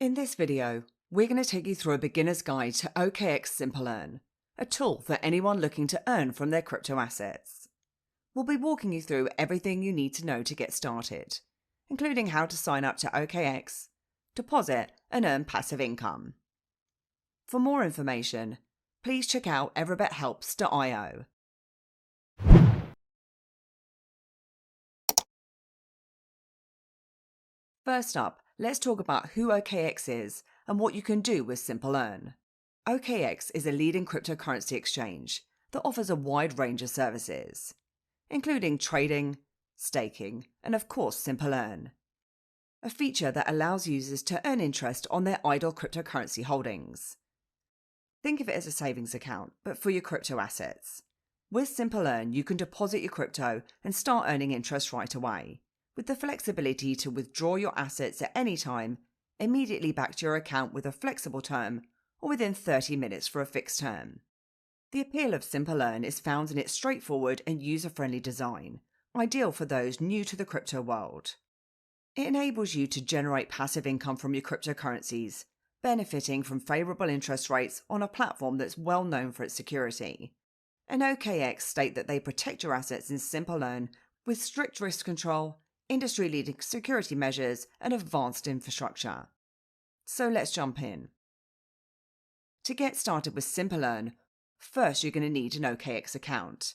In this video, we're going to take you through a beginner's guide to OKX Simple Earn, a tool for anyone looking to earn from their crypto assets. We'll be walking you through everything you need to know to get started, including how to sign up to OKX, deposit, and earn passive income. For more information, please check out everibethelps.io. First up, let's talk about who OKX is and what you can do with Simple Earn. OKX is a leading cryptocurrency exchange that offers a wide range of services, including trading, staking, and of course Simple Earn, a feature that allows users to earn interest on their idle cryptocurrency holdings. Think of it as a savings account, but for your crypto assets. With Simple Earn, you can deposit your crypto and start earning interest right away, with the flexibility to withdraw your assets at any time, immediately back to your account with a flexible term, or within 30 minutes for a fixed term. The appeal of Simple Earn is found in its straightforward and user-friendly design, ideal for those new to the crypto world. It enables you to generate passive income from your cryptocurrencies, benefiting from favourable interest rates on a platform that's well known for its security. And OKX state that they protect your assets in Simple Earn with strict risk control, industry-leading security measures, and advanced infrastructure. So let's jump in. To get started with Simple Earn, first you're going to need an OKX account.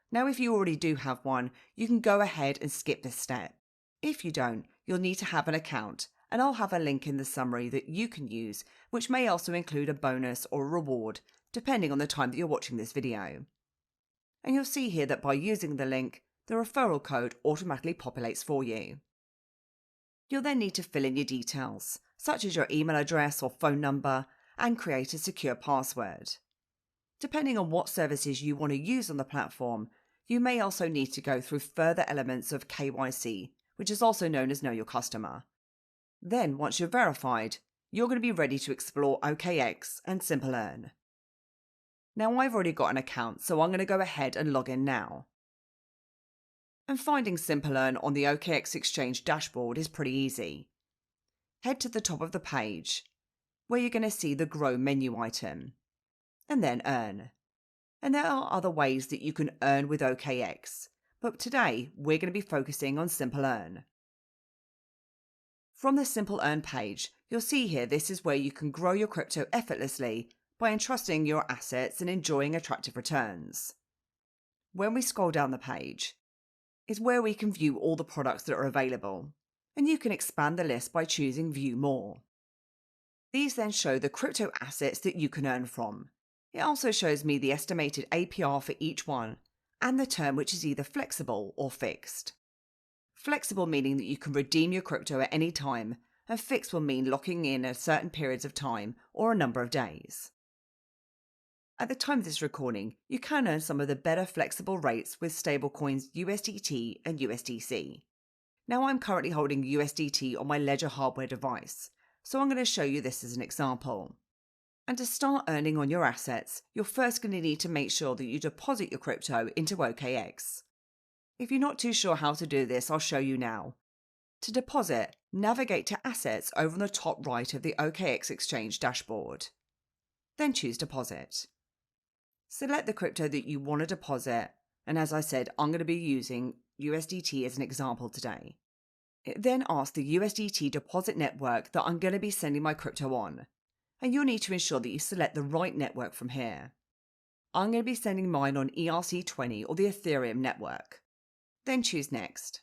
Now if you already do have one, you can go ahead and skip this step. If you don't, you'll need to have an account, and I'll have a link in the summary that you can use, which may also include a bonus or a reward, depending on the time that you're watching this video. And you'll see here that by using the link, the referral code automatically populates for you. You'll then need to fill in your details, such as your email address or phone number, and create a secure password. Depending on what services you want to use on the platform, you may also need to go through further elements of KYC, which is also known as Know Your Customer. Then, once you're verified, you're going to be ready to explore OKX and Simple Earn. Now I've already got an account, so I'm going to go ahead and log in now. And finding Simple Earn on the OKX Exchange dashboard is pretty easy. Head to the top of the page, where you're going to see the Grow menu item, and then Earn. And there are other ways that you can earn with OKX, but today we're going to be focusing on Simple Earn. From the Simple Earn page, you'll see here this is where you can grow your crypto effortlessly by entrusting your assets and enjoying attractive returns. When we scroll down the page, is where we can view all the products that are available, and you can expand the list by choosing View More. These then show the crypto assets that you can earn from. It also shows me the estimated APR for each one, and the term, which is either flexible or fixed. Flexible meaning that you can redeem your crypto at any time, and fixed will mean locking in at certain periods of time or a number of days. At the time of this recording, you can earn some of the better flexible rates with stablecoins USDT and USDC. Now I'm currently holding USDT on my Ledger hardware device, so I'm going to show you this as an example. And to start earning on your assets, you're first going to need to make sure that you deposit your crypto into OKX. If you're not too sure how to do this, I'll show you now. To deposit, navigate to Assets over on the top right of the OKX Exchange dashboard. Then choose Deposit. Select the crypto that you want to deposit, and as I said, I'm going to be using USDT as an example today. It then asks the USDT deposit network that I'm going to be sending my crypto on, and you'll need to ensure that you select the right network from here. I'm going to be sending mine on ERC20 or the Ethereum network. Then choose Next.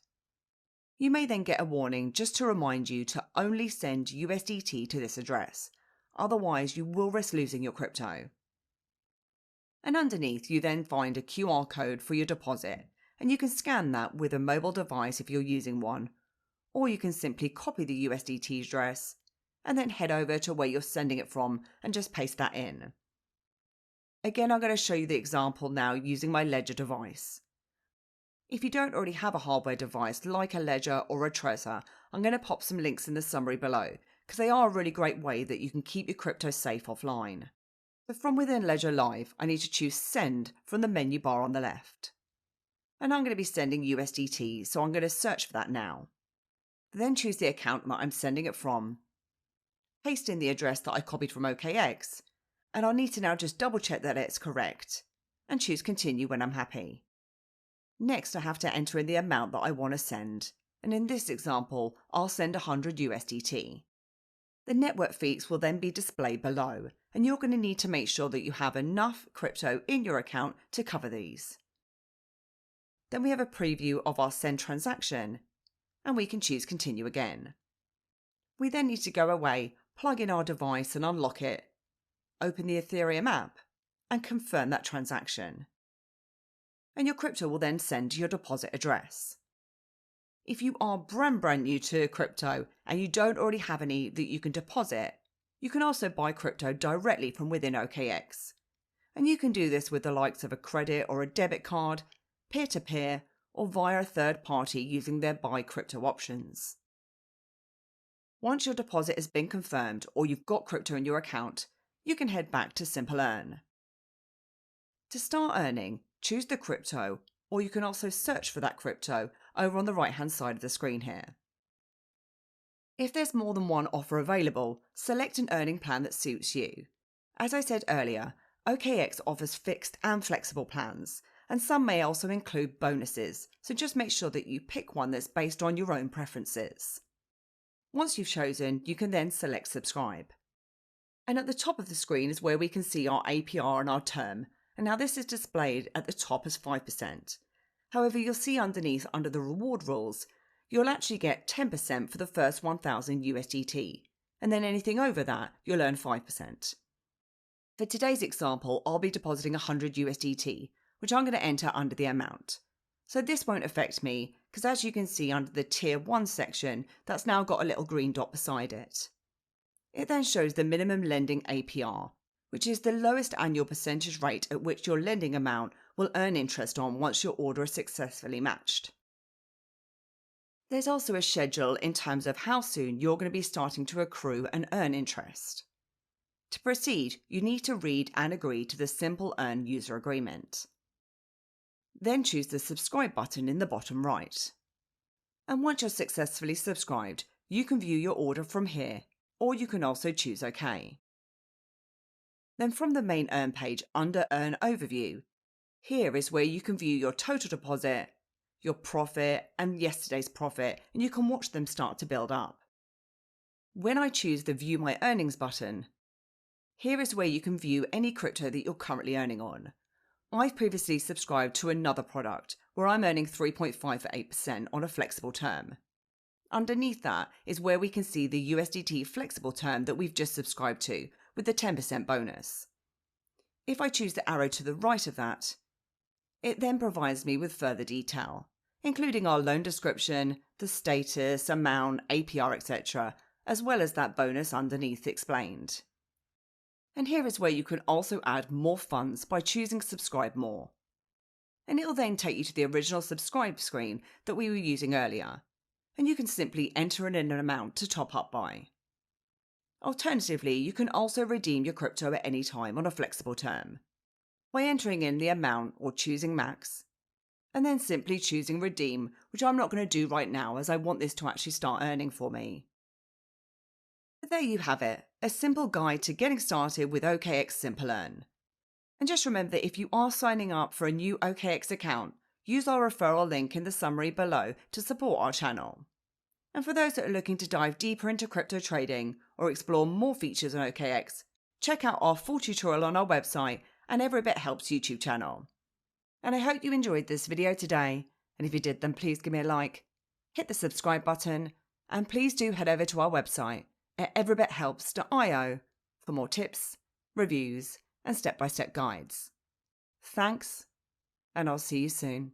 You may then get a warning just to remind you to only send USDT to this address, otherwise you will risk losing your crypto. And underneath you then find a QR code for your deposit, and you can scan that with a mobile device if you're using one, or you can simply copy the USDT address and then head over to where you're sending it from and just paste that in. Again, I'm going to show you the example now using my Ledger device. If you don't already have a hardware device like a Ledger or a Trezor, I'm going to pop some links in the summary below, because they are a really great way that you can keep your crypto safe offline. So from within Ledger Live, I need to choose Send from the menu bar on the left. And I'm going to be sending USDT, so I'm going to search for that now. Then choose the account that I'm sending it from. paste in the address that I copied from OKX, and I'll need to now just double check that it's correct, and choose continue when I'm happy. Next, I have to enter in the amount that I want to send, and in this example, I'll send 100 USDT. The network fees will then be displayed below, and you're going to need to make sure that you have enough crypto in your account to cover these. Then we have a preview of our send transaction, and we can choose continue again. We then need to go away, plug in our device and unlock it, open the Ethereum app, and confirm that transaction. And your crypto will then send to your deposit address. If you are brand new to crypto and you don't already have any that you can deposit, you can also buy crypto directly from within OKX. And you can do this with the likes of a credit or a debit card, peer-to-peer, or via a third party using their buy crypto options. Once your deposit has been confirmed or you've got crypto in your account, you can head back to Simple Earn. To start earning, choose the crypto, or you can also search for that crypto over on the right-hand side of the screen here. If there's more than one offer available, select an earning plan that suits you. As I said earlier, OKX offers fixed and flexible plans, and some may also include bonuses, so just make sure that you pick one that's based on your own preferences. Once you've chosen, you can then select subscribe. And at the top of the screen is where we can see our APR and our term, and now this is displayed at the top as 5%. However, you'll see underneath under the reward rules, you'll actually get 10% for the first 1000 USDT, and then anything over that, you'll earn 5%. For today's example, I'll be depositing 100 USDT, which I'm going to enter under the amount. So this won't affect me, because as you can see under the Tier 1 section, that's now got a little green dot beside it. It then shows the minimum lending APR, which is the lowest annual percentage rate at which your lending amount will earn interest on once your order is successfully matched. There's also a schedule in terms of how soon you're going to be starting to accrue and earn interest. To proceed, you need to read and agree to the Simple Earn user agreement. Then choose the subscribe button in the bottom right. And once you're successfully subscribed, you can view your order from here, or you can also choose OK. Then from the main Earn page under Earn Overview, here is where you can view your total deposit, your profit and yesterday's profit, and you can watch them start to build up. When I choose the View My Earnings button, here is where you can view any crypto that you're currently earning on. I've previously subscribed to another product where I'm earning 3.58% on a flexible term. Underneath that is where we can see the USDT flexible term that we've just subscribed to with the 10% bonus. If I choose the arrow to the right of that, it then provides me with further detail, including our loan description, the status, amount, APR, etc., as well as that bonus underneath explained. And here is where you can also add more funds by choosing Subscribe More. And it will then take you to the original subscribe screen that we were using earlier, and you can simply enter in an amount to top up by. Alternatively, you can also redeem your crypto at any time on a flexible term by entering in the amount or choosing max, and then simply choosing redeem, which I'm not going to do right now as I want this to actually start earning for me. But there you have it, a simple guide to getting started with OKX Simple Earn. And just remember that if you are signing up for a new OKX account, use our referral link in the summary below to support our channel. And for those that are looking to dive deeper into crypto trading or explore more features on OKX, check out our full tutorial on our website and Everybit Helps YouTube channel. And I hope you enjoyed this video today, and if you did, then please give me a like, hit the subscribe button, and please do head over to our website at everybithelps.io for more tips, reviews, and step-by-step guides. Thanks, and I'll see you soon.